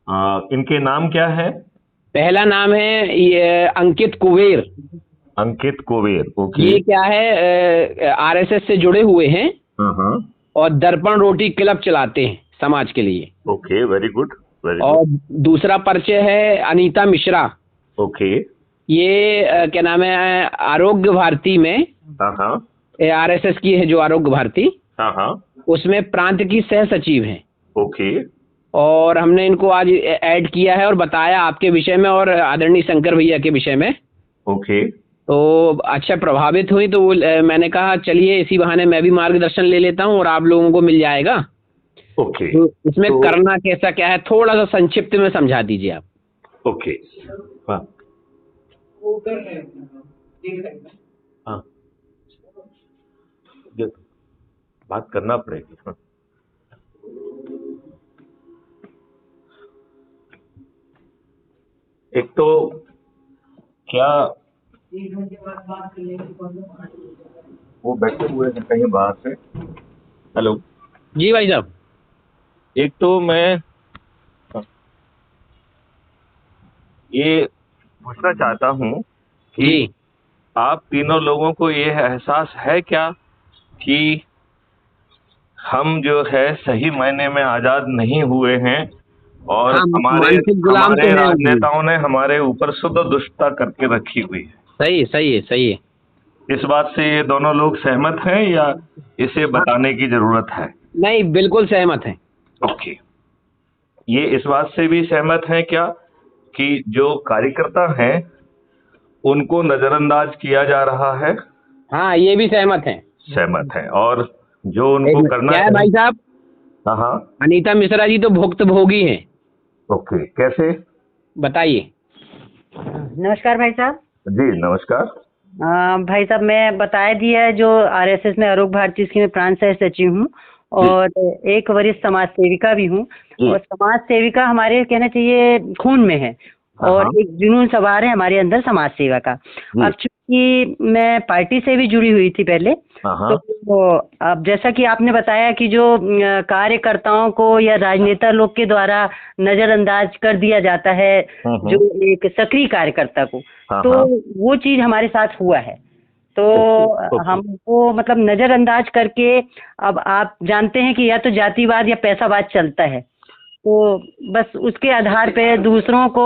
इनके नाम क्या है? पहला नाम है ये अंकित कुबेर। अंकित कुबेर, ओके। ये क्या है, आरएसएस से जुड़े हुए हैं हाँ हाँ। और दर्पण रोटी क्लब चलाते हैं समाज के लिए। Okay, very good, very good. और दूसरा परिचय है अनीता मिश्रा। ओके। ये क्या नाम है, आरोग्य भारती में, हाँ हाँ। आरएसएस की है जो आरोग्य भारती, हाँ हाँ। उसमें प्रांत की सह सचिव हैं। ओके। और हमने इनको आज ऐड किया है और बताया आपके विषय में और आदरणीय शंकर भैया के विषय में। ओके। तो अच्छा प्रभावित हुई, तो मैंने कहा चलिए इसी बहाने मैं भी मार्गदर्शन ले लेता हूँ और आप लोगों को मिल जाएगा। ओके। तो इसमें तो करना कैसा क्या है थोड़ा सा संक्षिप्त में समझा दीजिए आप। ओके। हाँ हाँ, ये बात करना पड़ेगी। हाँ। एक तो क्या वो बैठे हुए हैं कहीं बाहर से? हेलो। जी भाई साहब। एक तो मैं ये पूछना चाहता हूँ कि जी आप तीनों लोगों को ये एहसास है क्या कि हम जो है सही मायने में आजाद नहीं हुए हैं और हाँ, हमारे मानसिक गुलाम हमारे तो हैं अभी। राजनेताओं ने हमारे ऊपर शुद्ध दुष्टता करके रखी हुई है? सही सही है, सही है। इस बात से ये दोनों लोग सहमत हैं या इसे हाँ, बताने की जरूरत है? नहीं बिल्कुल सहमत हैं। ओके। ये इस बात से भी सहमत हैं क्या कि जो कार्यकर्ता हैं उनको नजरअंदाज किया जा रहा है? हाँ, ये भी सहमत हैं। सहमत हैं। और जो एक उनको मिनट, करना क्या है चाहिए? भाई साहब, हाँ हाँ। अनीता मिश्रा जी तो भुक्तभोगी हैं। ओके, कैसे? बताइए। नमस्कार भाई साहब। जी नमस्कार। भाई साहब मैं बताया दिया है जो आरएसएस में आरोग्य भारती इसकी मैं प्रांत सह सचिव हूँ जी और एक वरिष्ठ समाज सेविका भी हूँ। जी। और समाज सेविका हमारे कहना चाहिए खून में है हाँ और हाँ। एक जुनून सवार है हमारे अंदर समाज सेवा का। जी। अब चूंकि मैं पार्टी से भी जुड़ी हुई थी पहले, हाँ हाँ। तो अब जैसा कि आपने बताया कि जो कार्यकर्ताओं को या राजनेता लोग के द्वारा नजरअंदाज कर दिया जाता है जो एक सक्रिय कार्यकर्ता को, हाँ तो हाँ। वो चीज हमारे साथ हुआ है। तो ओके ओके। हमको मतलब नजरअंदाज करके, अब आप जानते हैं कि या तो जातिवाद या पैसावाद चलता है, तो बस उसके आधार पे दूसरों को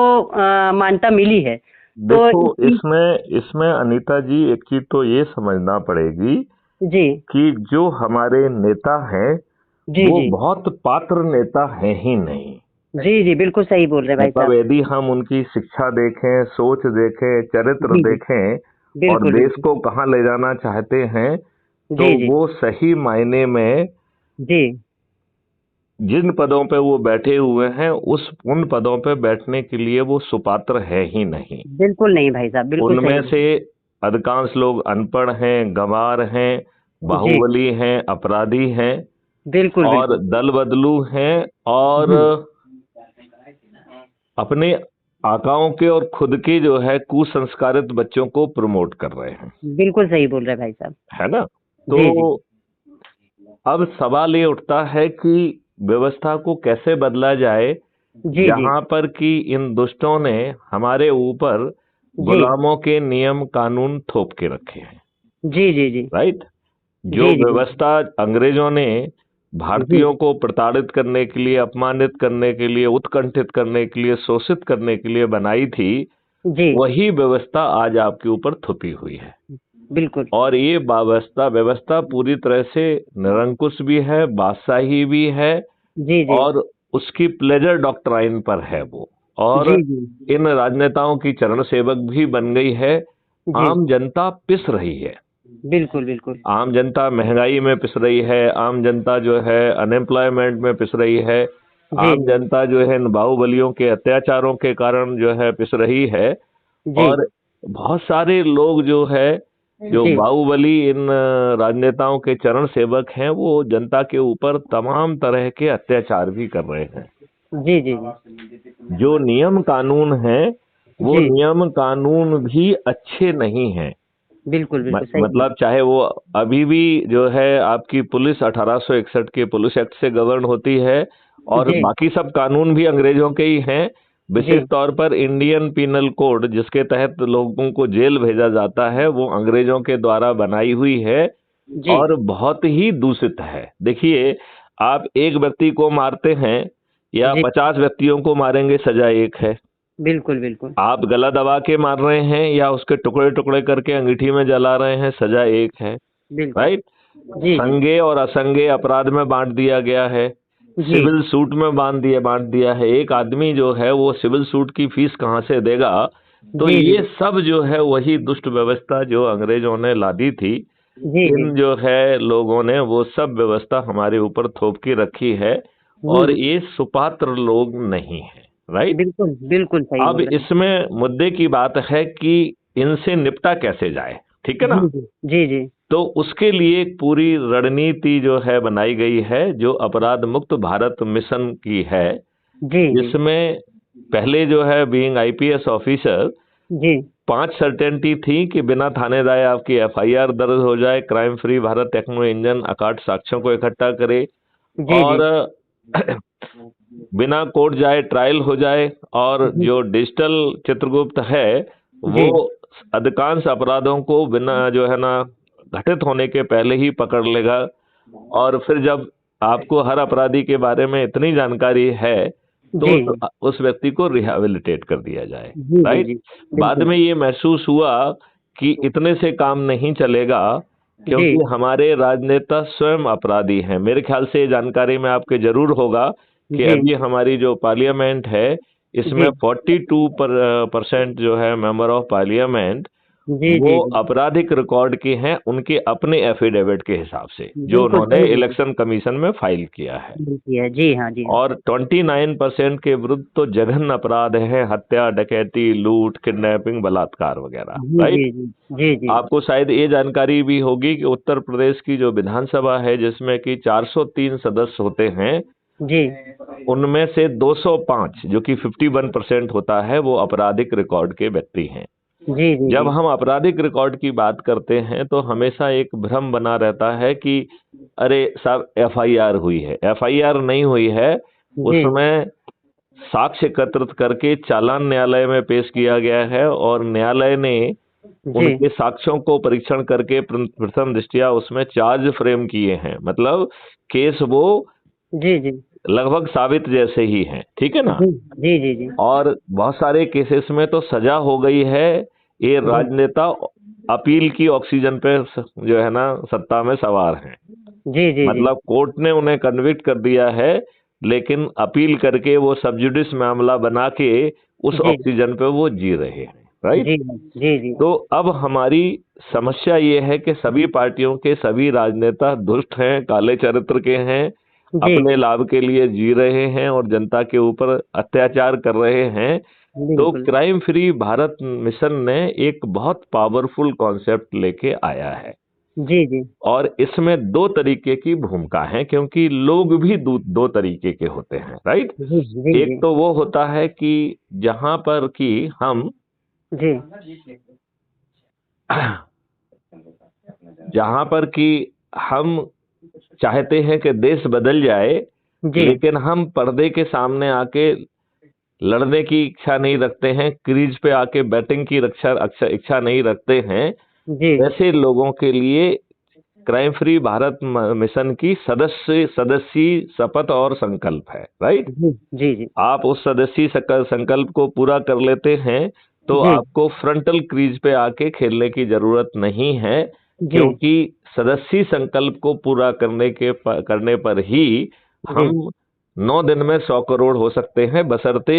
मान्यता मिली है। तो देखो, इसमें इसमें अनीता जी एक चीज तो ये समझना पड़ेगी जी कि जो हमारे नेता हैं जी वो जी बहुत पात्र नेता हैं ही नहीं। जी जी बिल्कुल सही बोल रहे हैं भाई मतलब साहब। यदि हम उनकी शिक्षा देखें, सोच देखें, चरित्र जी जी देखें और बिल्कुल देश बिल्कुल। को कहाँ ले जाना चाहते हैं, तो जी जी वो सही मायने में जी जिन पदों पे वो बैठे हुए हैं उन पदों पे बैठने के लिए वो सुपात्र है ही नहीं। बिल्कुल नहीं भाई साहब, बिल्कुल सही उनमें बोल से अधिकांश लोग अनपढ़ हैं, गंवार हैं, जी बाहुबली हैं, अपराधी हैं बिल्कुल और बिल्कुल। दल बदलू हैं और जी अपने आकाओं के और खुद के जो है कुसंस्कारित बच्चों को प्रमोट कर रहे हैं। बिल्कुल सही बोल रहे हैं भाई साहब। है ना? जी जी तो अब सवाल ये उठता है कि व्यवस्था को कैसे बदला जाए जी जी जहां पर कि इन दुष्टों ने हमारे ऊपर जी गुलामों के नियम कानून थोप के रखे हैं। जी जी जी राइट? जो जी जी व्यवस्था अंग्रेजों ने जी भारतीयों को प्रताड़ित करने के लिए, अपमानित करने के लिए, उत्कंठित करने के लिए, शोषित करने के लिए बनाई थी, जी वही व्यवस्था आज आपके ऊपर थोपी हुई है। बिल्कुल। और ये व्यवस्था पूरी तरह से निरंकुश भी है, बादशाही भी है जी जी और उसकी प्लेजर डॉक्ट्राइन पर है वो। और जी जी इन राजनेताओं की चरण सेवक भी बन गई है। जी आम जनता पिस रही है। बिल्कुल बिल्कुल। आम जनता महंगाई में पिस रही है, आम जनता जो है अनएम्प्लॉयमेंट में पिस रही है, जी आम जनता जो है इन बाहुबलियों के अत्याचारों के कारण जो है पिस रही है। जी और बहुत सारे लोग जो है, जो जी बाहुबली इन राजनेताओं के चरण सेवक हैं, वो जनता के ऊपर तमाम तरह के अत्याचार भी कर रहे हैं। जी जी जो नियम कानून हैं वो जी नियम कानून भी अच्छे नहीं हैं। बिल्कुल बिल्कुल सही बोल। मतलब चाहे वो अभी भी जो है आपकी पुलिस 1861 के पुलिस एक्ट से गवर्न होती है और जी बाकी सब कानून भी अंग्रेजों के ही हैं। विशेष जी तौर पर इंडियन पीनल कोड जिसके तहत लोगों को जेल भेजा जाता है वो अंग्रेजों के द्वारा बनाई हुई है जी और बहुत ही दूषित है। देखिए, आप एक व्यक्ति को मारते हैं या जी 50 व्यक्तियों को मारेंगे, सजा एक है। बिल्कुल बिल्कुल आप गला दबा के मार रहे हैं या उसके टुकड़े टुकड़े करके अंगीठी में जला रहे हैं, सजा एक है। बिल्कुल राइट। जी जी संज्ञेय और असंज्ञेय अपराध में बांट दिया गया है, जी सिविल सूट में बांट दिया है। एक आदमी जो है वो सिविल सूट की फीस कहाँ से देगा? तो जी जी ये सब जो है वही दुष्ट व्यवस्था जो अंग्रेजों ने लादी थी, जी जी इन जो है लोगों ने वो सब व्यवस्था हमारे ऊपर थोप के रखी है और ये सुपात्र लोग नहीं है। राइट। बिल्कुल बिल्कुल सही अब बोल रहे इसमें मुद्दे की बात है कि इनसे निपटा कैसे जाए, ठीक है हैं। ना? जी जी जी तो उसके लिए एक पूरी रणनीति जो है बनाई गई है जो अपराध मुक्त भारत मिशन की है, जी जी जिसमें पहले जो है बीइंग आईपीएस ऑफिसर जी 5 सर्टेनिटी थी कि बिना थाने जाए आपकी एफआईआर दर्ज हो जाए, crime free Bharat techno engine अकाट साक्ष्यों को इकट्ठा करे जी और बिना कोर्ट जाए ट्रायल हो जाए और जो डिजिटल चित्रगुप्त है वो अधिकांश अपराधों को बिना जो है ना घटित होने के पहले ही पकड़ लेगा और फिर जब आपको हर अपराधी के बारे में इतनी जानकारी है तो जी उस व्यक्ति को रिहेबिलिटेट कर दिया जाए। जी जी राइट। जी बाद बिल्कुल में ये महसूस हुआ कि इतने से काम नहीं चलेगा क्योंकि जी हमारे राजनेता स्वयं अपराधी हैं। मेरे ख्याल से ये जानकारी में आपके जरूर होगा कि जी अभी हमारी जो पार्लियामेंट है इसमें जी 42% जो है मेंबर ऑफ पार्लियामेंट जी वो जी आपराधिक रिकॉर्ड के हैं उनके अपने एफिडेविट के हिसाब से जो बिल्कुल उन्होंने सही इलेक्शन कमीशन में फाइल किया है। बिल्कुल है। जी हाँ जी हाँ और 29% के विरुद्ध तो जघन्य अपराध है, हत्या, डकैती, लूट, किडनैपिंग, बलात्कार वगैरह। जी राइट। जी जी जी जी आपको शायद ये जानकारी भी होगी कि उत्तर प्रदेश की जो विधानसभा है जिसमें कि 403 सदस्य होते हैं जी उनमें से 205 जो कि 51% होता है वो आपराधिक रिकॉर्ड के व्यक्ति हैं। जी जी जब हम आपराधिक रिकॉर्ड की बात करते हैं तो हमेशा एक भ्रम बना रहता है कि अरे साहब एफआईआर हुई है, एफआईआर नहीं हुई है। जी उसमें साक्ष्य एकत्रित करके चालान न्यायालय में पेश किया गया है और न्यायालय ने जी उनके साक्ष्यों को परीक्षण करके प्रथम दृष्टया उसमें चार्ज फ्रेम किए हैं, मतलब केस वो जी जी लगभग साबित जैसे ही हैं, ठीक है ना? जी जी जी जी और बहुत सारे केसेस में तो सजा हो गई है। ये राजनेता अपील की ऑक्सीजन पे जो है ना सत्ता में सवार हैं। जी जी मतलब कोर्ट ने उन्हें कन्विक्ट कर दिया है लेकिन अपील करके वो सबजुडिस मामला बना के उस जी ऑक्सीजन पे वो जी रहे हैं। राइट। जी जी जी तो अब हमारी समस्या ये है कि सभी पार्टियों के सभी राजनेता दुष्ट हैं, काले चरित्र के हैं, जी अपने लाभ के लिए जी रहे हैं और जनता के ऊपर अत्याचार कर रहे हैं। तो बिल्कुल क्राइम फ्री भारत मिशन ने एक बहुत पावरफुल कॉन्सेप्ट लेके आया है जी जी और इसमें 2 तरीके की भूमिका है क्योंकि लोग भी दो तरीके के होते हैं। राइट। जी जी एक तो वो होता है कि जहां पर कि हम जी जहां पर कि हम चाहते हैं कि देश बदल जाए जी लेकिन हम पर्दे के सामने आके लड़ने की इच्छा नहीं रखते हैं, क्रीज पे आके बैटिंग की इच्छा नहीं रखते हैं। जी ऐसे लोगों के लिए क्राइम फ्री भारत मिशन की सदस्यी शपथ और संकल्प है। राइट। जी जी जी आप उस सदस्यी संकल्प को पूरा कर लेते हैं तो जी आपको फ्रंटल क्रीज पे आके खेलने की जरूरत नहीं है जी क्योंकि सदस्यी संकल्प को पूरा करने पर ही हम 9 दिन में 100 करोड़ हो सकते हैं बशर्ते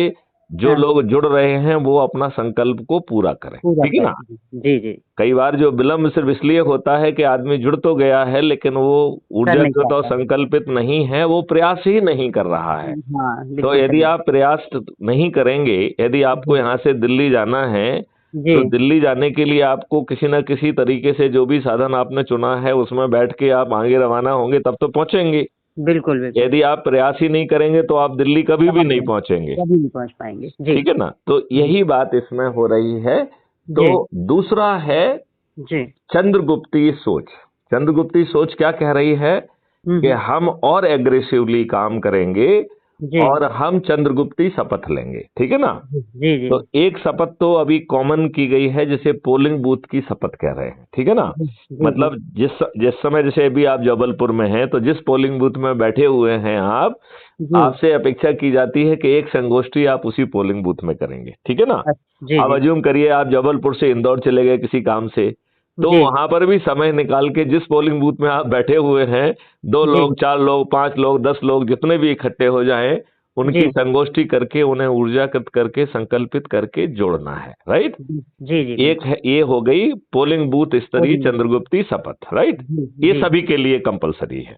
जो हाँ। लोग जुड़ रहे हैं वो अपना संकल्प को पूरा करें। पूरा ठीक है ना? करें। जी जी कई बार जो विलंब सिर्फ इसलिए होता है कि आदमी जुड़ तो गया है लेकिन वो ऊर्जाकृत और संकल्पित नहीं है, वो प्रयास ही नहीं कर रहा है। हाँ तो बिल्कुल यदि सही। आप प्रयास नहीं करेंगे, यदि आपको यहाँ से दिल्ली जाना है जी तो दिल्ली जाने के लिए आपको किसी न किसी तरीके से जो भी साधन आपने चुना है उसमें बैठ के आप आगे रवाना होंगे तब तो पहुंचेंगे। बिल्कुल बिल्कुल यदि आप प्रयास ही नहीं करेंगे तो आप दिल्ली कभी भी नहीं पहुंचेंगे। कभी नहीं पहुंच पाएंगे। जी ठीक है ना? तो यही बात इसमें हो रही है। तो दूसरा है जी चंद्रगुप्ती सोच। चंद्रगुप्ती सोच क्या कह रही है कि हम और एग्रेसिवली काम करेंगे जी और हम चंद्रगुप्ती शपथ लेंगे, ठीक है ना। जी जी तो एक शपथ तो अभी कॉमन की गई है, जिसे पोलिंग बूथ की शपथ कह रहे हैं, ठीक है ना। जी जी मतलब जिस समय, जैसे अभी आप जबलपुर में हैं, तो जिस पोलिंग बूथ में बैठे हुए हैं आप, जी आपसे अपेक्षा की जाती है कि एक संगोष्ठी आप उसी पोलिंग बूथ में करेंगे, ठीक है ना। जी अब जी अज्यूम करिए आप जबलपुर से इंदौर चले गए किसी काम से, तो जी वहां पर भी समय निकाल के जिस पोलिंग बूथ में आप बैठे हुए हैं, 2 जी लोग, 4 लोग, 5 लोग, 10 लोग, जितने भी इकट्ठे हो जाएं, उनकी जी संगोष्ठी करके उन्हें ऊर्जाकृत करके संकल्पित करके जोड़ना है, राइट। जी जी एक है, ये हो गई पोलिंग बूथ स्तरीय पोलिंग चंद्रगुप्ती शपथ, राइट। जी ये जी सभी के लिए कंपलसरी है।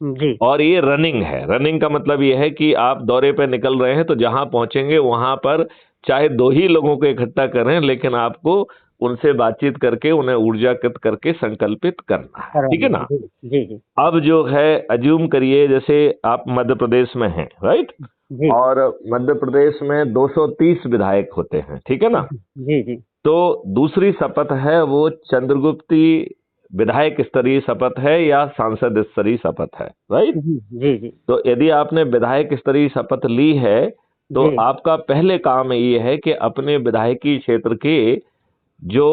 जी और ये रनिंग है। रनिंग का मतलब ये है कि आप दौरे पे निकल रहे हैं, तो जहां पहुंचेंगे वहां पर चाहे 2 ही लोगों को इकट्ठा करें, लेकिन आपको उनसे बातचीत करके उन्हें ऊर्जाकृत करके संकल्पित करना है, ठीक है ना। जी जी जी अब जो है, अज्यूम करिए जैसे आप मध्य प्रदेश में हैं, राइट। जी और मध्य प्रदेश में 230 विधायक होते हैं, ठीक है ना। जी जी तो दूसरी शपथ है वो चंद्रगुप्ती विधायक स्तरीय शपथ है या सांसद स्तरीय शपथ है, राइट। जी जी तो यदि आपने विधायक स्तरीय शपथ ली है, तो जी आपका पहले काम ये है कि अपने विधायकी क्षेत्र के जो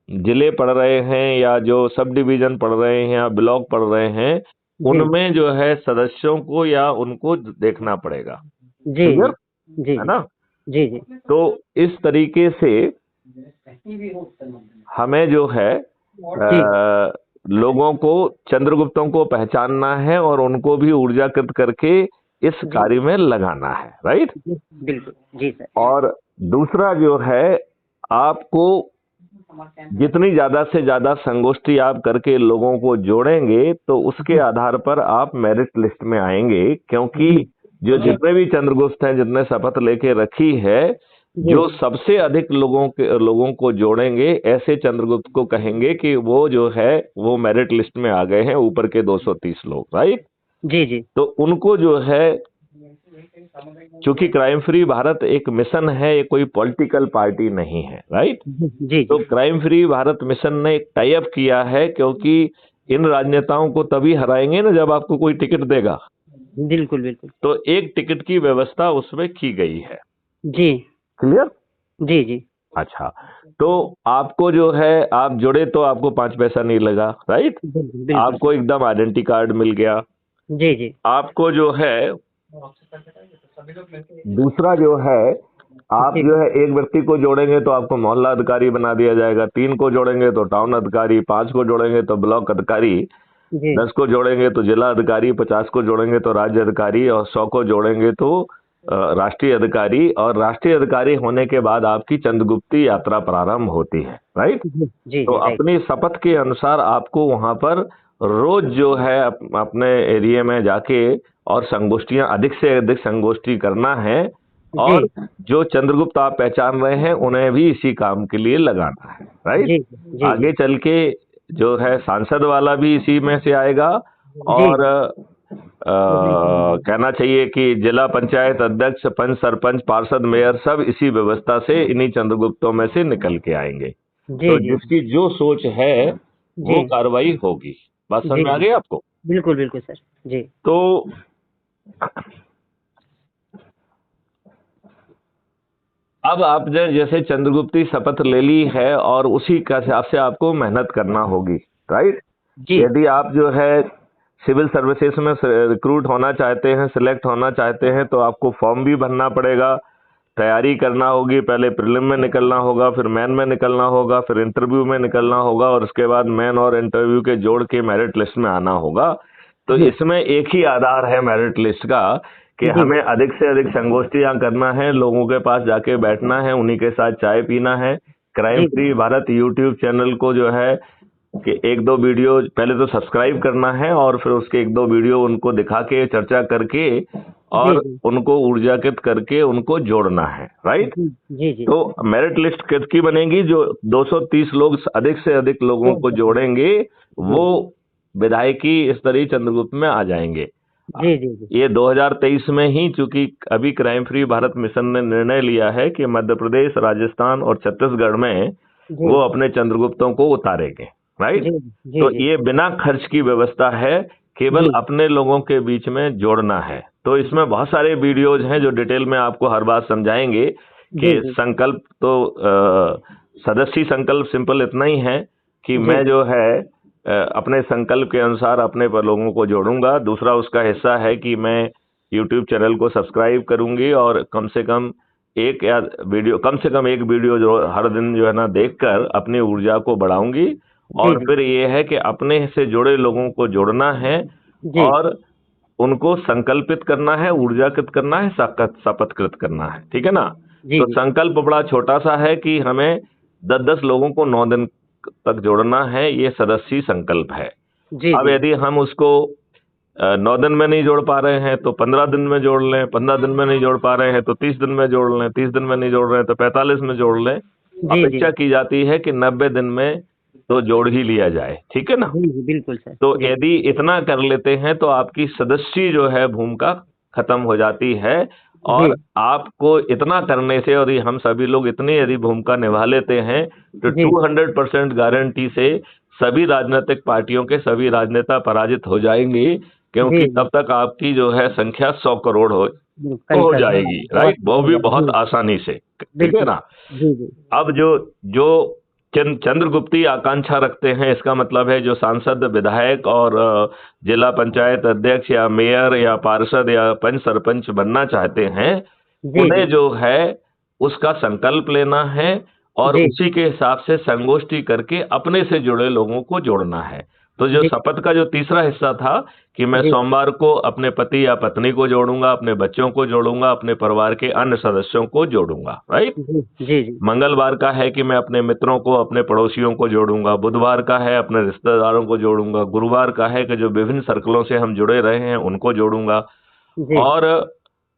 जिले पढ़ रहे हैं, या जो सब डिवीजन पढ़ रहे हैं, या ब्लॉक पढ़ रहे हैं, जी उनमें जो है सदस्यों को या उनको देखना पड़ेगा, जी क्लियर जी है ना। जी जी तो इस तरीके से हमें जो है जी लोगों को, चंद्रगुप्तों को पहचानना है और उनको भी ऊर्जाकृत करके इस कार्य में लगाना है, राइट। बिल्कुल जी सर और दूसरा जो है, आपको जितनी ज्यादा से ज्यादा संगोष्ठी आप करके लोगों को जोड़ेंगे, तो उसके आधार पर आप मेरिट लिस्ट में आएंगे, क्योंकि जो जितने भी चंद्रगुप्त हैं, जितने शपथ लेके रखी है, जो सबसे अधिक लोगों को जोड़ेंगे, ऐसे चंद्रगुप्त को कहेंगे कि वो जो है वो मेरिट लिस्ट में आ गए हैं, ऊपर के 230 लोग, राइट। जी जी तो उनको जो है, चूंकि क्राइम फ्री भारत एक मिशन है, ये कोई पॉलिटिकल पार्टी नहीं है, राइट। जी तो क्राइम फ्री भारत मिशन ने एक टाई अप किया है, क्योंकि इन राजनेताओं को तभी हराएंगे ना जब आपको कोई टिकट देगा। बिल्कुल बिल्कुल तो एक टिकट की व्यवस्था उसमें की गई है, जी क्लियर। जी जी अच्छा, तो आपको जो है, आप जुड़े तो आपको 5 पैसा नहीं लगा, राइट। बिल्कुल आपको एकदम आइडेंटिटी कार्ड मिल गया। जी जी आपको जो है, दूसरा जो है, आप जी जो है एक व्यक्ति को जोड़ेंगे तो आपको मोहल्ला अधिकारी बना दिया जाएगा, 3 को जोड़ेंगे तो टाउन अधिकारी, 5 को जोड़ेंगे तो ब्लॉक अधिकारी, जी 10 को जोड़ेंगे तो जिला अधिकारी, 50 को जोड़ेंगे तो राज्य अधिकारी, और 100 को जोड़ेंगे तो राष्ट्रीय अधिकारी। और राष्ट्रीय अधिकारी होने के बाद आपकी चंद्रगुप्ती यात्रा प्रारंभ होती है, राइट। जी जी तो राइट अपनी शपथ के अनुसार आपको वहां पर रोज जो है अपने एरिया में जाके और संगोष्ठियां, अधिक से अधिक संगोष्ठी करना है, और जो चंद्रगुप्त आप पहचान रहे हैं उन्हें भी इसी काम के लिए लगाना है, राइट। जी जी आगे चल के जो है सांसद वाला भी इसी में से आएगा, और कहना चाहिए कि जिला पंचायत अध्यक्ष, पंच, सरपंच, पार्षद, मेयर सब इसी व्यवस्था से, इन्हीं चंद्रगुप्तों में से निकल के आएंगे। जी तो जी जिसकी जो सोच है वो कार्रवाई होगी। बात समझ में आ गई आपको? बिल्कुल बिल्कुल सर जी। तो अब आपने जैसे चंद्रगुप्ती शपथ ले ली है, और उसी के हिसाब से आपको मेहनत करना होगी, राइट। जी यदि आप जो है सिविल सर्विसेज में रिक्रूट होना चाहते हैं, सिलेक्ट होना चाहते हैं, तो आपको फॉर्म भी भरना पड़ेगा, तैयारी करना होगी। पहले प्रीलिम में निकलना होगा, फिर मेन में निकलना होगा, फिर इंटरव्यू में निकलना होगा, और उसके बाद मेन और इंटरव्यू के जोड़ के मेरिट लिस्ट में आना होगा। तो इसमें एक ही आधार है मेरिट लिस्ट का, कि हमें अधिक से अधिक संगोष्ठियां करना है, लोगों के पास जाके बैठना है, उन्हीं के साथ चाय पीना है। Crime free Bharat YouTube channel को जो है कि 1-2 वीडियो पहले तो सब्सक्राइब करना है, और फिर उसके 1-2 वीडियो उनको दिखा के, चर्चा करके, और उनको ऊर्जाकृत करके उनको जोड़ना है, राइट। जी जी तो मेरिट लिस्ट किसकी बनेगी? जो 230 लोग अधिक से अधिक लोगों को जोड़ेंगे, वो विधायकी स्तरीय चंद्रगुप्त में आ जाएंगे। जी जी जी ये 2023 में ही, चूंकि अभी क्राइम फ्री भारत मिशन ने निर्णय लिया है कि मध्य प्रदेश, राजस्थान और छत्तीसगढ़ में वो अपने चंद्रगुप्तों को उतारेंगे, राइट। तो ये बिना खर्च की व्यवस्था है केवल जी अपने लोगों के बीच में जोड़ना है। तो इसमें बहुत सारे वीडियोज हैं जो डिटेल में आपको हर बात समझाएंगे जी कि जी संकल्प तो सदस्य संकल्प सिंपल इतना ही है कि जी मैं जो है अपने संकल्प के अनुसार अपने पर लोगों को जोड़ूंगा। दूसरा उसका हिस्सा है कि मैं यूट्यूब चैनल को सब्सक्राइब करूंगी और कम से कम एक वीडियो जो हर दिन जो है ना देखकर अपनी ऊर्जा को बढ़ाऊंगी। जी और जी फिर ये है कि अपने से जुड़े लोगों को जोड़ना है जी और उनको संकल्पित करना है, ऊर्जाकृत करना है, शपथकृत करना है। ठीक है ना? जी तो जी संकल्प बड़ा छोटा सा है कि हमें 10-10 लोगों को 9 दिन तक जोड़ना है, ये सदस्यी संकल्प है। जी अब जी यदि हम उसको 9 दिन में नहीं जोड़ पा रहे हैं तो 15 दिन में जोड़ लें, 15 दिन में नहीं जोड़ पा रहे हैं तो 30 दिन में जोड़ लें, 30 दिन में नहीं जोड़ रहे हैं तो 45 में जोड़ लें। जी जी अपेक्षा की जाती है कि 90 दिन में तो जोड़ ही लिया जाए। ठीक है ना? जी जी बिल्कुल सर। तो जी यदि इतना कर लेते हैं तो आपकी सदस्य जो है भूमिका खत्म हो जाती है। जी और आपको इतना करने से और हम सभी लोग इतनी यदि भूमिका निभा लेते हैं तो जी 200% गारंटी से सभी राजनीतिक पार्टियों के सभी राजनेता पराजित हो जाएंगे, जी क्योंकि जी तब तक आपकी जो है संख्या 100 करोड़ कई हो कर जाएगी। बहुत राइट? वो हो भी जाए बहुत जी आसानी से। ठीक है बिल्कुल। ना? जी जी अब जो जो चंद्रगुप्ती आकांक्षा रखते हैं, इसका मतलब है जो सांसद, विधायक और जिला पंचायत अध्यक्ष या मेयर या पार्षद या पंच सरपंच बनना चाहते हैं, जी उन्हें जी जो है उसका संकल्प लेना है और जी उसी के हिसाब से संगोष्ठी करके अपने से जुड़े लोगों को जोड़ना है। तो जो जी शपथ का जो तीसरा हिस्सा था कि मैं जी सोमवार को अपने पति या पत्नी को जोड़ूंगा, अपने बच्चों को जोड़ूंगा, अपने परिवार के अन्य सदस्यों को जोड़ूंगा। राइट? जी जी जी मंगलवार का है कि मैं अपने मित्रों को, अपने पड़ोसियों को जोड़ूंगा। बुधवार का है अपने रिश्तेदारों को जोड़ूंगा। गुरुवार का है कि जो विभिन्न सर्कलों से हम जुड़े रहे हैं उनको जोड़ूंगा। जी और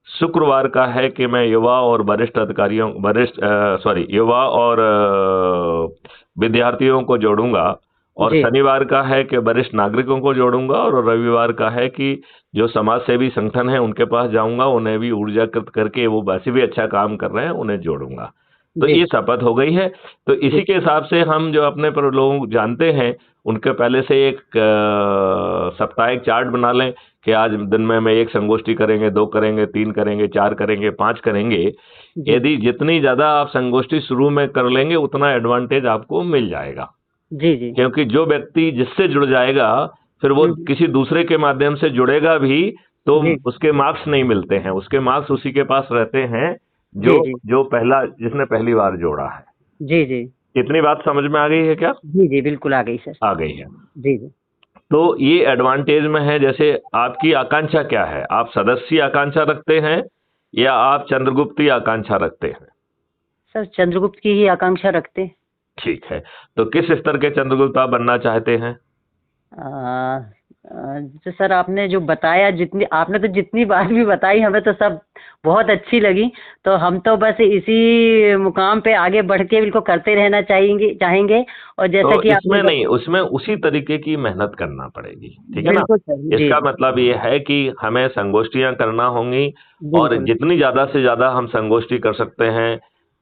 शुक्रवार का है कि मैं युवा और युवा और विद्यार्थियों को जोड़ूंगा। और जी शनिवार का है कि वरिष्ठ नागरिकों को जोड़ूंगा। और रविवार का है कि जो समाज सेवी संगठन है उनके पास जाऊंगा, उन्हें भी ऊर्जाकृत करके वो वैसे भी अच्छा काम कर रहे हैं उन्हें जोड़ूंगा। तो जी ये शपथ हो गई है। तो इसी जी के हिसाब से हम जो अपने पर लोग जानते हैं उनके पहले से एक साप्ताहिक चार्ट बना लें कि आज दिन में एक संगोष्ठी करेंगे, 2 करेंगे, 3 करेंगे, 4 करेंगे, 5 करेंगे। जी यदि जितनी ज्यादा आप संगोष्ठी शुरू में कर लेंगे उतना एडवांटेज आपको मिल जाएगा। जी जी क्योंकि जो व्यक्ति जिससे जुड़ जाएगा फिर वो किसी दूसरे के माध्यम से जुड़ेगा भी तो जी उसके मार्क्स नहीं मिलते हैं, उसके मार्क्स उसी के पास रहते हैं जो जी जी जो जिसने पहली बार जोड़ा है। जी जी इतनी बात समझ में आ गई है क्या? जी जी बिल्कुल आ गई सर। आ गई है। जी जी तो ये एडवांटेज में है। जैसे आपकी आकांक्षा क्या है? आप सदस्य आकांक्षा रखते हैं या आप चंद्रगुप्ती आकांक्षा रखते हैं? सर चंद्रगुप्त की ही आकांक्षा रखते हैं। ठीक है। तो किस स्तर के चंद्रगुप्त आप बनना चाहते हैं? तो सर आपने जो बताया, जितनी बार भी बताई हमें तो सब बहुत अच्छी लगी। तो हम तो बस इसी मुकाम पे आगे बढ़ के बिल्कुल करते रहना चाहेंगे। और जैसा तो कि इसमें आपने नहीं, उसमें उसी तरीके की मेहनत करना पड़ेगी। ठीक है ना? बिल्कुल सर। जी इसका मतलब ये है कि हमें संगोष्ठियां करना होंगी और बिल्कुल जितनी ज्यादा से ज्यादा हम संगोष्ठी कर सकते हैं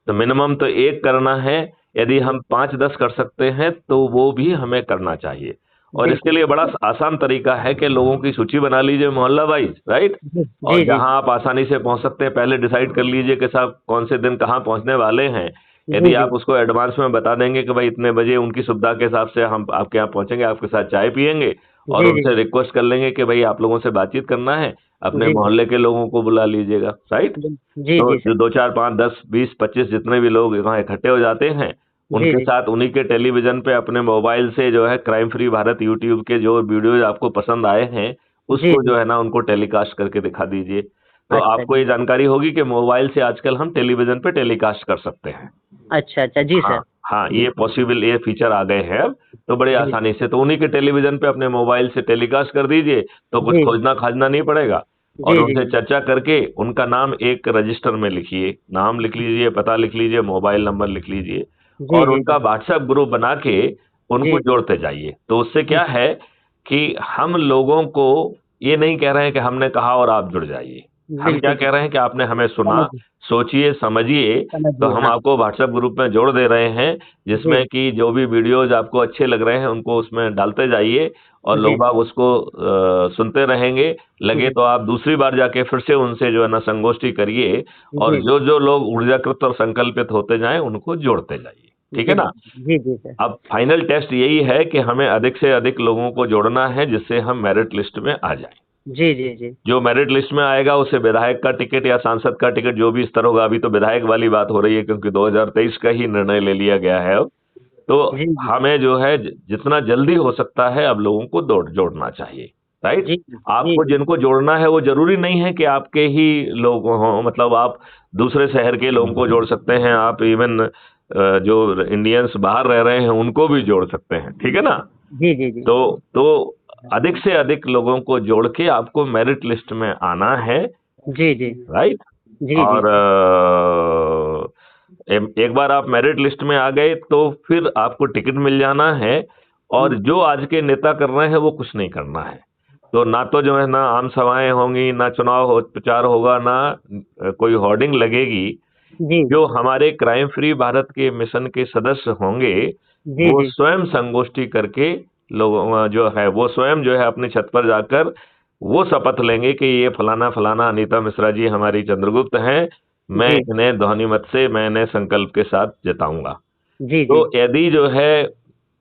तो मिनिमम तो 1 करना है। यदि हम 5-10 कर सकते हैं तो वो भी हमें करना चाहिए। और इसके बिल्कुल। लिए बड़ा आसान तरीका है कि लोगों की सूची बना लीजिए मोहल्ला वाइज। राइट? जी और जी जी जहां आप आसानी से पहुंच सकते हैं पहले डिसाइड कर लीजिए कि साहब कौन से दिन कहाँ पहुंचने वाले हैं। जी यदि जी आप उसको एडवांस में बता देंगे कि भाई इतने बजे उनकी सुविधा के हिसाब से हम आपके यहाँ पहुंचेंगे, आपके साथ चाय पियेंगे और जी उनसे रिक्वेस्ट कर लेंगे कि भाई आप लोगों से बातचीत करना है, अपने जी मोहल्ले के लोगों को बुला लीजिएगा। राइट? जी तो जी जो सर। 2 4 5 10 20 25 जितने भी लोग वहाँ इकट्ठे हो जाते हैं जी उनके जी साथ उन्हीं के टेलीविजन पे अपने मोबाइल से जो है क्राइम फ्री भारत यूट्यूब के जो वीडियोज आपको पसंद आए हैं जी उसको जी जो है ना उनको टेलीकास्ट करके दिखा दीजिए। तो अच्छा आपको ये जानकारी होगी कि मोबाइल से आजकल हम टेलीविजन पे टेलीकास्ट कर सकते हैं। अच्छा अच्छा जी हाँ सर। हाँ, जी ये पॉसिबल, ये फीचर आ गए हैं अब। तो बड़े जी आसानी से तो उन्हीं के टेलीविजन पे अपने मोबाइल से टेलीकास्ट कर दीजिए तो कुछ जी खोजना खाजना नहीं पड़ेगा। और जी उनसे जी चर्चा करके उनका नाम एक रजिस्टर में लिखिए, नाम लिख लीजिए, पता लिख लीजिए, मोबाइल नंबर लिख लीजिए जी और जी उनका व्हाट्सएप ग्रुप बना के उनको जी जोड़ते जाइए। तो उससे क्या है कि हम लोगों को ये नहीं कह रहे हैं कि हमने कहा और आप जुड़ जाइए। हम क्या कह रहे हैं कि आपने हमें सुना, सोचिए, समझिए, तो हम आपको व्हाट्सएप ग्रुप में जोड़ दे रहे हैं, जिसमें कि जो भी वीडियोज आपको अच्छे लग रहे हैं उनको उसमें डालते जाइए और लोग बाग उसको सुनते रहेंगे। लगे तो आप दूसरी बार जाके फिर से उनसे जो है ना संगोष्ठी करिए, और जो जो लोग ऊर्जाकृत और संकल्पित होते जाएं उनको जोड़ते जाइए। ठीक है ना? जी जी सर। अब फाइनल टेस्ट यही है कि हमें अधिक से अधिक लोगों को जोड़ना है, जिससे हम मेरिट लिस्ट में आ जाएं। जी जी जी। जो मेरिट लिस्ट में आएगा उसे विधायक का टिकट या सांसद का टिकट, जो भी स्तर होगा, अभी तो विधायक वाली बात हो रही है क्योंकि 2023 का ही निर्णय ले लिया गया है अब, तो जी जी हमें जो है जितना जल्दी हो सकता है अब लोगों को जोड़ना चाहिए। राइट? जी आपको जी जिनको जोड़ना है वो जरूरी नहीं है कि आपके ही लोग हों, मतलब आप दूसरे शहर के लोगों को जोड़ सकते हैं, आप इवन जो इंडियंस बाहर रह रहे हैं उनको भी जोड़ सकते हैं। ठीक है ना? जी जी जी तो अधिक से अधिक लोगों को जोड़ के आपको मेरिट लिस्ट में आना है। जी जी राइट? जी और एक बार आप मेरिट लिस्ट में आ गए तो फिर आपको टिकट मिल जाना है, और जो आज के नेता कर रहे हैं वो कुछ नहीं करना है। तो ना तो जो है ना आम सभाएं होंगी, ना चुनाव प्रचार होगा, ना कोई होर्डिंग लगेगी। जी जो हमारे क्राइम फ्री भारत के मिशन के सदस्य होंगे जी वो जी स्वयं संगोष्ठी करके लोग जो है वो स्वयं जो है अपनी छत पर जाकर वो शपथ लेंगे कि ये फलाना फलाना अनीता मिश्रा जी हमारी चंद्रगुप्त हैं, मैं जी इन्हें ध्वनि मत से, मैं इन्हें संकल्प के साथ जिताऊंगा। जी तो यदि जो है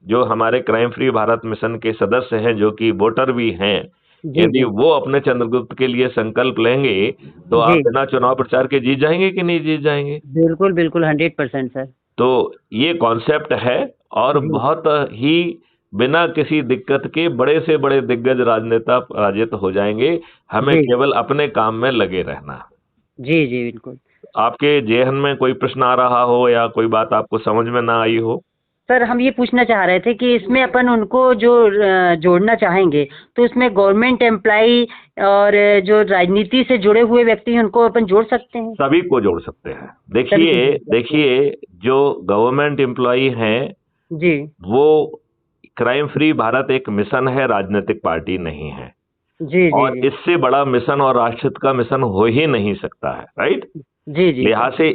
जो हमारे क्राइम फ्री भारत मिशन के सदस्य हैं, जो कि वोटर भी हैं, जी यदि जी वो अपने चंद्रगुप्त के लिए संकल्प लेंगे तो आप जी बिना चुनाव प्रचार के जीत जाएंगे कि नहीं जीत जाएंगे? बिल्कुल बिल्कुल 100% सर। तो ये कॉन्सेप्ट है, और जी बहुत ही बिना किसी दिक्कत के बड़े से बड़े दिग्गज राजनेता पराजित हो जाएंगे। हमें जी केवल अपने काम में लगे रहना है। जी जी बिल्कुल। आपके जेहन में कोई प्रश्न आ रहा हो या कोई बात आपको समझ में ना आई हो? सर हम ये पूछना चाह रहे थे कि इसमें अपन उनको जो जोड़ना चाहेंगे तो उसमें गवर्नमेंट एम्प्लॉई और जो राजनीति से जुड़े हुए व्यक्ति हैं उनको अपन जोड़ सकते हैं? सभी को जोड़ सकते हैं। सभी को जोड़ सकते हैं। देखिए जो गवर्नमेंट एम्प्लॉई हैं जी वो क्राइम फ्री भारत एक मिशन है, राजनीतिक पार्टी नहीं है। जी जी और जी इससे बड़ा मिशन और राष्ट्रहित का मिशन हो ही नहीं सकता है। राइट? जी जी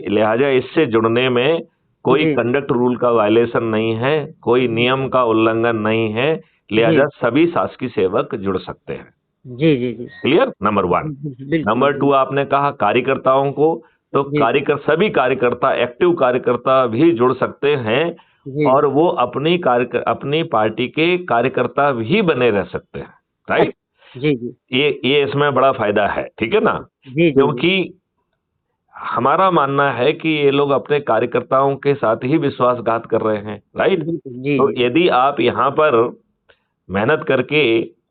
लिहाजा इससे जुड़ने में कोई जी कंडक्ट रूल का वायलेशन नहीं है, कोई नियम का उल्लंघन नहीं है, लिहाजा सभी शासकीय सेवक जुड़ सकते हैं। जी जी जी क्लियर? नंबर 1। बिल्कुल नंबर 2 आपने कहा कार्यकर्ताओं को, तो जी सभी कार्यकर्ता, एक्टिव कार्यकर्ता भी जुड़ सकते हैं, जी और वो अपनी पार्टी के कार्यकर्ता भी बने रह सकते हैं। राइट? जी जी ये इसमें बड़ा फायदा है। ठीक है ना? जी जी क्योंकि हमारा मानना है कि ये लोग अपने कार्यकर्ताओं के साथ ही विश्वासघात कर रहे हैं। राइट? बिल्कुल जी तो यदि आप यहाँ पर मेहनत करके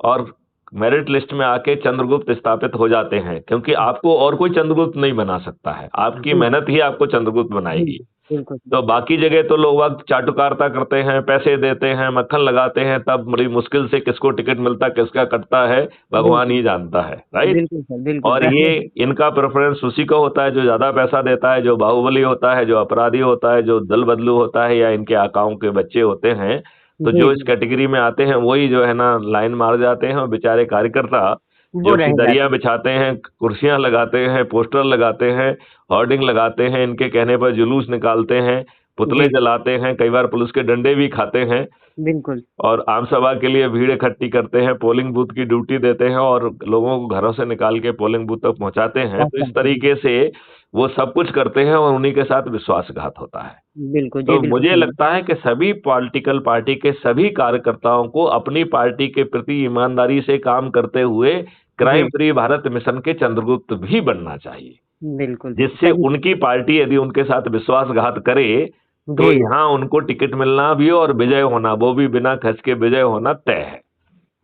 और मेरिट लिस्ट में आके चंद्रगुप्त स्थापित हो जाते हैं, क्योंकि आपको और कोई चंद्रगुप्त नहीं बना सकता है, आपकी मेहनत ही आपको चंद्रगुप्त बनाएगी। बिल्कुल तो बाकी जगह तो लोग वक्त चाटुकारिता करते हैं, पैसे देते हैं, मक्खन लगाते हैं, तब बड़ी मुश्किल से किसको टिकट मिलता, किसका कटता है, भगवान ही जानता है। राइट? बिल्कुल सर बिल्कुल। और ये इनका प्रेफरेंस उसी को होता है जो ज्यादा पैसा देता है, जो बाहुबली होता है, जो अपराधी होता है, जो दल बदलू होता है, या इनके आकाओं के बच्चे होते हैं। तो जी, जो इस जी। कैटेगरी में आते हैं वही जो है ना लाइन मार जाते हैं, और बेचारे कार्यकर्ता वो जो रह कि जाते दरिया बिछाते हैं, कुर्सियां लगाते हैं, पोस्टर लगाते हैं, होर्डिंग लगाते हैं, इनके कहने पर जुलूस निकालते हैं, पुतले जी। जलाते हैं, कई बार पुलिस के डंडे भी खाते हैं, बिल्कुल और आम सभा के लिए भीड़ इकट्ठी करते हैं, पोलिंग बूथ की ड्यूटी देते हैं, और लोगों को घरों से निकाल के पोलिंग बूथ तक पहुंचाते हैं। तो इस तरीके से वो सब कुछ करते हैं, और उन्हीं के साथ विश्वासघात होता है। बिल्कुल जी तो बिल्कुल मुझे लगता है कि सभी पॉलिटिकल पार्टी के सभी कार्यकर्ताओं को अपनी पार्टी के प्रति ईमानदारी से काम करते हुए क्राइम फ्री भारत मिशन के चंद्रगुप्त भी बनना चाहिए, बिल्कुल जिससे उनकी पार्टी यदि उनके साथ विश्वासघात करे तो जी यहाँ उनको टिकट मिलना भी और विजय होना, वो भी बिना खर्च के विजय होना तय है।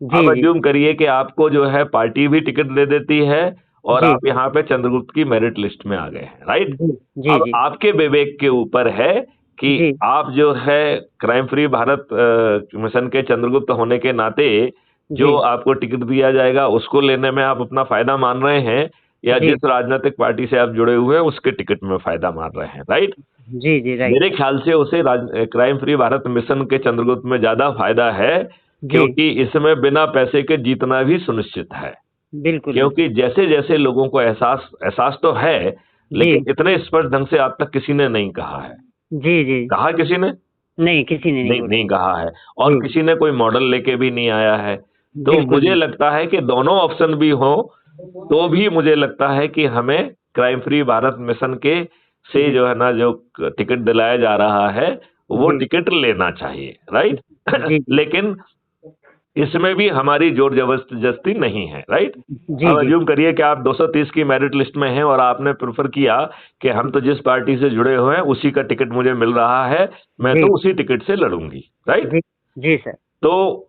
जी अब जी अज्यूम करिए कि आपको जो है पार्टी भी टिकट दे देती है, और जी आप यहाँ पे चंद्रगुप्त की मेरिट लिस्ट में आ गए हैं। राइट? जी जी अब जी आपके विवेक के ऊपर है कि जी आप जो है क्राइम फ्री भारत मिशन के चंद्रगुप्त होने के नाते जो जी आपको टिकट दिया जाएगा उसको लेने में आप अपना फायदा मान रहे हैं, या जी जिस राजनीतिक पार्टी से आप जुड़े हुए हैं उसके टिकट में फायदा मान रहे हैं। राइट? जी जी राइट मेरे ख्याल से उसे क्राइम फ्री भारत मिशन के चंद्रगुप्त में ज्यादा फायदा है, जी क्योंकि इसमें बिना पैसे के जीतना भी सुनिश्चित है। बिल्कुल क्योंकि जैसे जैसे लोगों को एहसास तो है, लेकिन जी इतने स्पष्ट ढंग से आज तक किसी ने नहीं कहा है। जी जी। कहा किसी ने? नहीं, किसी ने नहीं नहीं, बोला। नहीं कहा है। और जी किसी ने कोई मॉडल लेके भी नहीं आया है। तो बिल्कुल मुझे बिल्कुल। लगता है कि दोनों ऑप्शन भी हो, तो भी मुझे लगता है कि हमें क्राइम फ्री भारत मिशन के से जी जो है ना, जो टिकट दिलाया जा रहा है, वो जी टिकट लेना चाहिए, राइट? जी जी लेकिन इसमें भी हमारी जोर जबरदस्ती नहीं है, राइट? जी अब जी अज्यूम करिए कि आप 230 की मेरिट लिस्ट में हैं और आपने प्रेफर किया कि हम तो जिस पार्टी से जुड़े हुए हैं उसी का टिकट मुझे मिल रहा है, मैं जी तो उसी टिकट से लड़ूंगी, राइट? जी जी सर। तो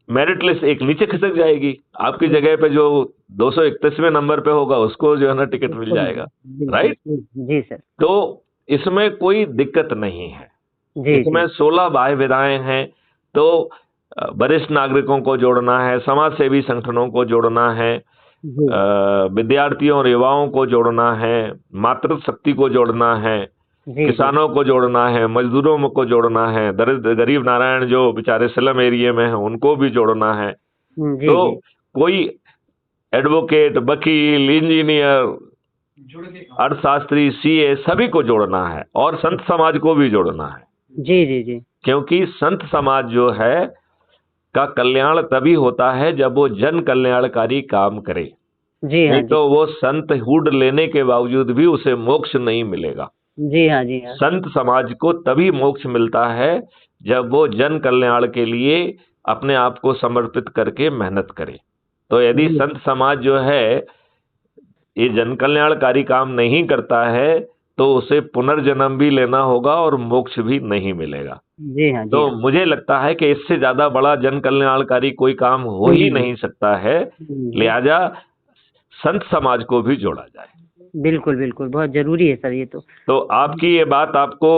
मेरिट लिस्ट एक नीचे खिसक जाएगी, आपकी जगह पे जो 231वें नंबर पे होगा उसको जो है ना टिकट मिल जाएगा, बिल्कुल राइट? जी सर। तो इसमें कोई दिक्कत नहीं है। जी इसमें जी 16 बाह्य विधाएं हैं। तो वरिष्ठ नागरिकों को जोड़ना है, समाज सेवी संगठनों को जोड़ना है, जी विद्यार्थियों और युवाओं को जोड़ना है, मातृशक्ति को जोड़ना है, जी जी किसानों को जोड़ना है, मजदूरों को जोड़ना है, दरिद्र गरीब नारायण जो बेचारे स्लम एरिया में हैं उनको भी जोड़ना है। जी तो जी कोई एडवोकेट, वकील, इंजीनियर, अर्थशास्त्री, सीए सभी को जोड़ना है और संत समाज को भी जोड़ना है। जी जी जी क्योंकि संत समाज जो है का कल्याण तभी होता है जब वो जन कल्याणकारी काम करे, जी हाँ नहीं जी तो वो संत हुड लेने के बावजूद भी उसे मोक्ष नहीं मिलेगा। जी हाँ जी हाँ संत समाज को तभी मोक्ष मिलता है जब वो जन कल्याण के लिए अपने आप को समर्पित करके मेहनत करे। तो यदि जी संत समाज जो है ये जन कल्याणकारी काम नहीं करता है, तो उसे पुनर्जन्म भी लेना होगा और मोक्ष भी नहीं मिलेगा। जी हाँ जी तो हाँ। मुझे लगता है कि इससे ज्यादा बड़ा जन कल्याणकारी कोई काम हो ही नहीं सकता है। जी लिहाजा संत समाज को भी जोड़ा जाए। बिल्कुल बिल्कुल, बहुत जरूरी है सर ये तो। तो आपकी ये बात आपको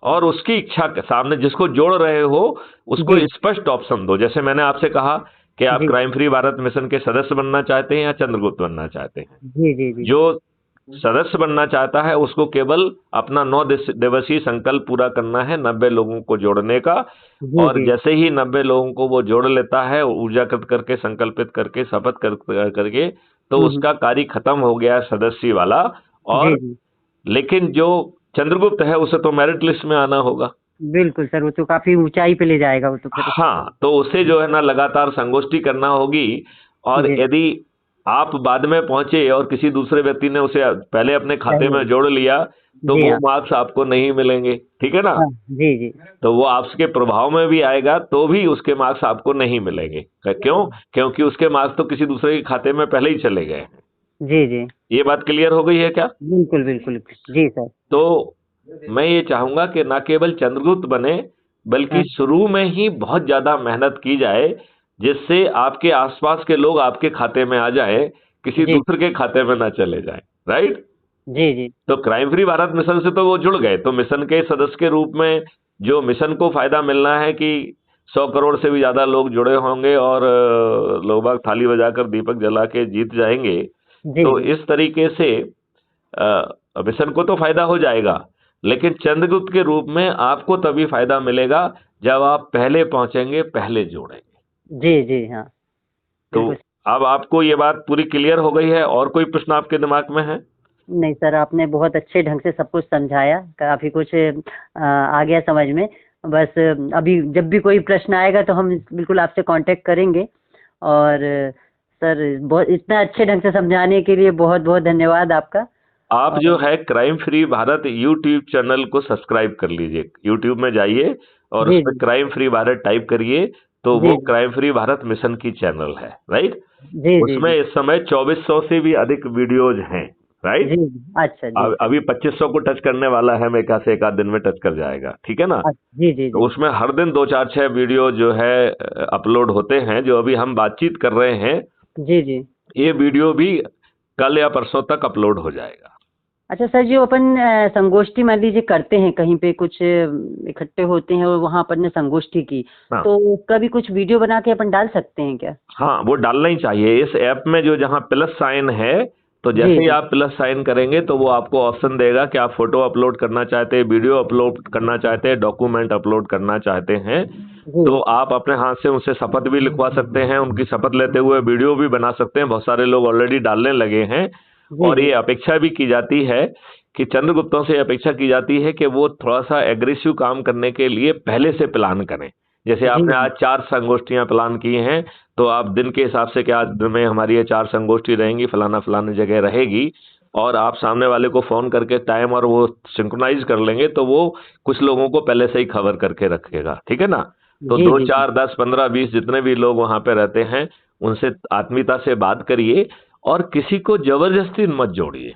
और उसकी इच्छा के सामने जिसको जोड़ रहे हो उसको जी स्पष्ट ऑप्शन दो। जैसे मैंने आपसे कहा कि आप जी क्राइम फ्री भारत मिशन के सदस्य बनना चाहते हैं या चंद्रगुप्त बनना चाहते हैं। जी जी जी जो सदस्य बनना चाहता है उसको केवल अपना 9 दिवसीय संकल्प पूरा करना है, 90 लोगों को जोड़ने का। जी और जी जैसे ही 90 लोगों को वो जोड़ लेता है, ऊर्जाकृत करके, संकल्पित करके, शपथ करके, तो हम्म, उसका कार्य खत्म हो गया सदस्य वाला। जी और जी लेकिन जो चंद्रगुप्त है उसे तो मेरिट लिस्ट में आना होगा। बिल्कुल सर, वो तो काफी ऊंचाई पे ले जाएगा वो तो फिर। हाँ, तो उसे जो है ना लगातार संगोष्ठी करना होगी। और जी यदि आप बाद में पहुंचे और किसी दूसरे व्यक्ति ने उसे पहले अपने खाते में सही। जोड़ लिया, तो जी वो हाँ मार्क्स आपको नहीं मिलेंगे, ठीक है ना? हाँ जी जी तो वो आपके प्रभाव में भी आएगा तो भी उसके मार्क्स आपको नहीं मिलेंगे। क्यों? क्योंकि उसके मार्क्स तो किसी दूसरे के खाते में पहले ही चले गए हैं। जी जी ये बात क्लियर हो गई है क्या? बिल्कुल बिल्कुल जी सर। तो मैं ये चाहूंगा कि ना केवल चंद्रगुप्त बने, बल्कि हाँ शुरू में ही बहुत ज्यादा मेहनत की जाए, जिससे आपके आसपास के लोग आपके खाते में आ जाए, किसी जी दूसरे के खाते में ना चले जाएं, राइट? जी जी तो क्राइम फ्री भारत मिशन से तो वो जुड़ गए, तो मिशन के सदस्य के रूप में जो मिशन को फायदा मिलना है कि 100 करोड़ से भी ज्यादा लोग जुड़े होंगे और लोग बाग थाली बजाकर दीपक जला के जीत जाएंगे। जी तो जी इस तरीके से मिशन को तो फायदा हो जाएगा, लेकिन चंद्रगुप्त के रूप में आपको तभी फायदा मिलेगा जब आप पहले पहुंचेंगे, पहले जोड़ेंगे। जी जी हाँ तो बिल्कुल। अब आपको ये बात पूरी क्लियर हो गई है? और कोई प्रश्न आपके दिमाग में है? नहीं सर, आपने बहुत अच्छे ढंग से सब कुछ समझाया, काफी कुछ आ गया समझ में। बस अभी जब भी कोई प्रश्न आएगा तो हम बिल्कुल आपसे कांटेक्ट करेंगे। और सर बहुत इतना अच्छे ढंग से समझाने के लिए बहुत बहुत धन्यवाद आपका। आप और जो है crime free Bharat YouTube channel को सब्सक्राइब कर लीजिए। यूट्यूब में जाइए और जी उसमें क्राइम फ्री भारत टाइप करिए, तो जी वो क्राइम फ्री भारत मिशन की चैनल है, राइट? जी जी उसमें जी इस समय 2400 से भी अधिक वीडियोज हैं, राइट? जी अच्छा जी अभी 2500 को टच करने वाला है, मेरे ख्याल से एक आध दिन में टच कर जाएगा, ठीक है ना? जी जी तो जी उसमें हर दिन 2 4 6 वीडियो जो है अपलोड होते हैं। जो अभी हम बातचीत कर रहे हैं, जी जी। ये वीडियो भी कल या परसों तक अपलोड हो जाएगा। अच्छा सर, जो अपन संगोष्ठी मान लीजिए करते हैं, कहीं पे कुछ इकट्ठे होते हैं और वहाँ अपन ने संगोष्ठी की, हाँ, तो उसका भी कुछ वीडियो बना के अपन डाल सकते हैं क्या? हाँ, वो डालना ही चाहिए। इस ऐप में जो जहाँ प्लस साइन है तो जैसे जी ही जी आप प्लस साइन करेंगे तो वो आपको ऑप्शन देगा कि आप फोटो अपलोड करना चाहते हैं, वीडियो अपलोड करना चाहते हैं, डॉक्यूमेंट अपलोड करना चाहते हैं, जी तो आप अपने हाथ से उनसे शपथ भी लिखवा सकते हैं, उनकी शपथ लेते हुए वीडियो भी बना सकते हैं। बहुत सारे लोग ऑलरेडी डालने लगे हैं। जी और जी ये अपेक्षा भी की जाती है कि चंद्रगुप्तों से अपेक्षा की जाती है कि वो थोड़ा सा एग्रेसिव काम करने के लिए पहले से प्लान करें। जैसे जी आपने जी आज 4 संगोष्ठियां प्लान की हैं, तो आप दिन के हिसाब से कि आज दिन में हमारी ये 4 संगोष्ठी रहेंगी, फलाना फलाना जगह रहेगी, और आप सामने वाले को फोन करके टाइम और वो सिंक्रोनाइज कर लेंगे, तो वो कुछ लोगों को पहले से ही खबर करके रखेगा। ठीक है ना? तो जी 2 जी 4 10 15 20 जितने भी लोग वहां पे रहते हैं, उनसे आत्मीयता से बात करिए और किसी को जबरदस्ती मत जोड़िए।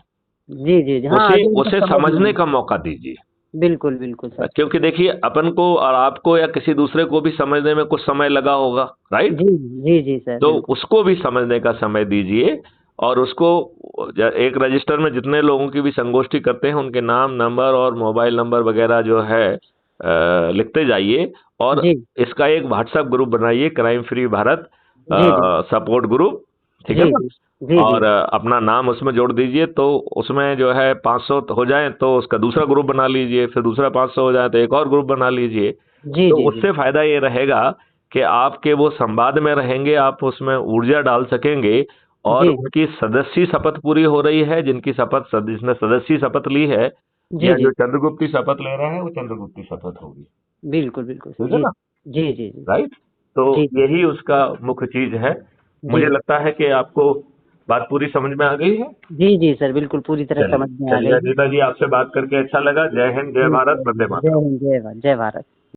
जी जी जी, हाँ उसे जो उनको उसे समझ समझने में का मौका दीजिए। बिल्कुल बिल्कुल सर। क्योंकि देखिए, अपन को और आपको या किसी दूसरे को भी समझने में कुछ समय लगा होगा, राइट? जी जी जी सर तो बिल्कुल। उसको भी समझने का समय दीजिए, और उसको एक रजिस्टर में जितने लोगों की भी संगोष्ठी करते हैं उनके नाम, नंबर और मोबाइल नंबर वगैरह जो है लिखते जाइए। और जी इसका एक व्हाट्सएप ग्रुप बनाइए, क्राइम फ्री भारत जी जी सपोर्ट ग्रुप। ठीक है जी ना? जी जी जी और अपना नाम उसमें जोड़ दीजिए, तो उसमें जो है 500 हो जाए तो उसका दूसरा ग्रुप बना लीजिए, फिर दूसरा 500 हो जाए तो एक और ग्रुप बना लीजिए। जी तो जी जी उससे फायदा ये रहेगा कि आपके वो संवाद में रहेंगे, आप उसमें ऊर्जा डाल सकेंगे, और जी उनकी सदस्य शपथ पूरी हो रही है, जिनकी शपथ जिसने सदस्य शपथ ली है, जी या जी जो चंद्रगुप्त की शपथ ले रहा है वो चंद्रगुप्त की शपथ होगी। बिल्कुल बिल्कुल ठीक है जी ना? जी जी जी राइट? तो जी यही उसका मुख्य चीज है। जी मुझे लगता है कि आपको बात पूरी समझ में आ गई है। जी जी सर बिल्कुल पूरी तरह चलिए समझ में आ चलिए गई है। अनीता जी, आपसे बात करके अच्छा लगा। जय हिंद, जय जी भारत, जय वंदे जय मातरम। हिंद जय भारत जय भारत।